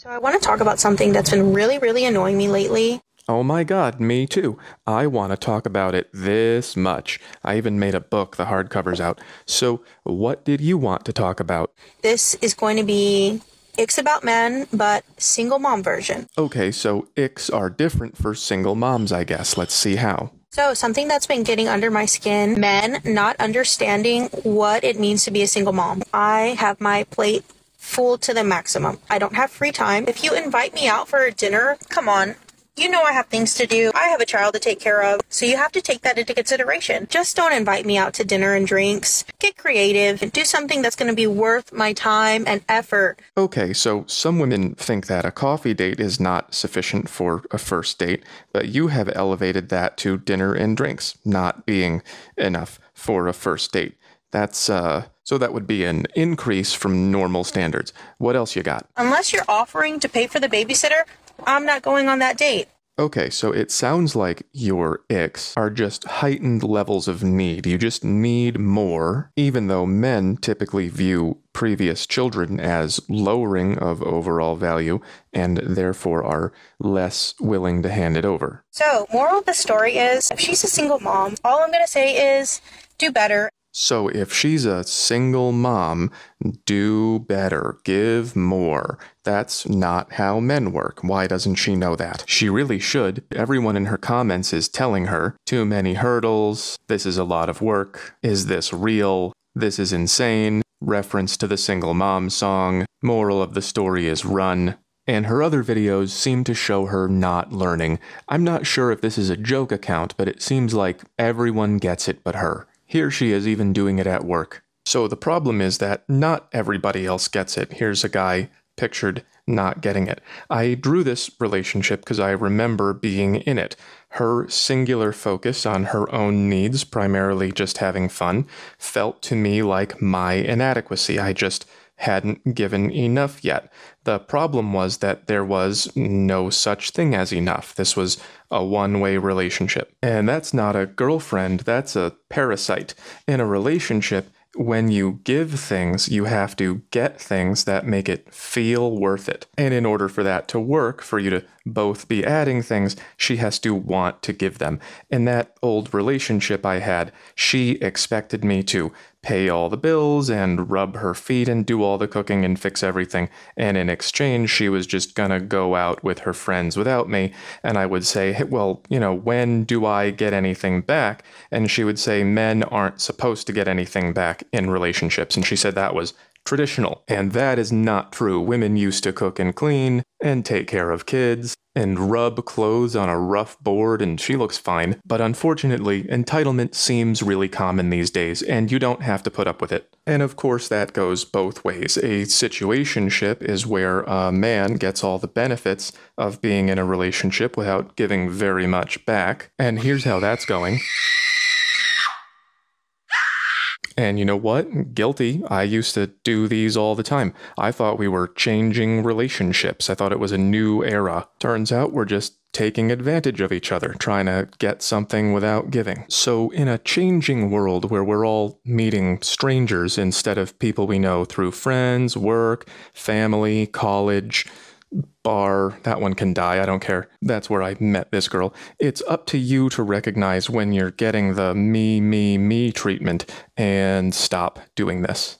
So I want to talk about something that's been really, really annoying me lately. Oh my god, me too. I want to talk about it this much. I even made a book, the hardcover's out. So, what did you want to talk about? This is going to be Icks About Men, but single mom version. Okay, so icks are different for single moms, I guess. Let's see how. So something that's been getting under my skin, men not understanding what it means to be a single mom. I have my plate full to the maximum. I don't have free time. If you invite me out for a dinner, come on. You know I have things to do. I have a child to take care of, so you have to take that into consideration. Just don't invite me out to dinner and drinks. Get creative and do something that's going to be worth my time and effort. Okay, so some women think that a coffee date is not sufficient for a first date, but you have elevated that to dinner and drinks not being enough for a first date. So that would be an increase from normal standards. What else you got? Unless you're offering to pay for the babysitter, I'm not going on that date. Okay, so it sounds like your icks are just heightened levels of need. You just need more, even though men typically view previous children as lowering of overall value and therefore are less willing to hand it over. So, moral of the story is, if she's a single mom, all I'm going to say is, do better. So if she's a single mom, do better, give more. That's not how men work. Why doesn't she know that? She really should. Everyone in her comments is telling her, too many hurdles, this is a lot of work, is this real, this is insane, reference to the single mom song, moral of the story is run. And her other videos seem to show her not learning. I'm not sure if this is a joke account, but it seems like everyone gets it but her. Here she is even doing it at work. So the problem is that not everybody else gets it. Here's a guy pictured not getting it. I drew this relationship because I remember being in it. Her singular focus on her own needs, primarily just having fun, felt to me like my inadequacy. I just hadn't given enough yet. The problem was that there was no such thing as enough. This was a one-way relationship. And that's not a girlfriend, that's a parasite. In a relationship, when you give things, you have to get things that make it feel worth it. And in order for that to work, for you to both be adding things, she has to want to give them. In that old relationship I had, she expected me to pay all the bills and rub her feet and do all the cooking and fix everything. And in exchange, she was just gonna go out with her friends without me. And I would say, hey, well, when do I get anything back? And she would say, men aren't supposed to get anything back in relationships. And she said that was traditional. And that is not true. Women used to cook and clean and take care of kids and rub clothes on a rough board, and she looks fine. But unfortunately, entitlement seems really common these days, and you don't have to put up with it. And of course, that goes both ways. A situationship is where a man gets all the benefits of being in a relationship without giving very much back. And here's how that's going. And you know what? Guilty. I used to do these all the time. I thought we were changing relationships. I thought it was a new era. Turns out we're just taking advantage of each other, trying to get something without giving. So in a changing world where we're all meeting strangers instead of people we know through friends, work, family, college, bar, that one can die, I don't care. That's where I met this girl. It's up to you to recognize when you're getting the me treatment and stop doing this.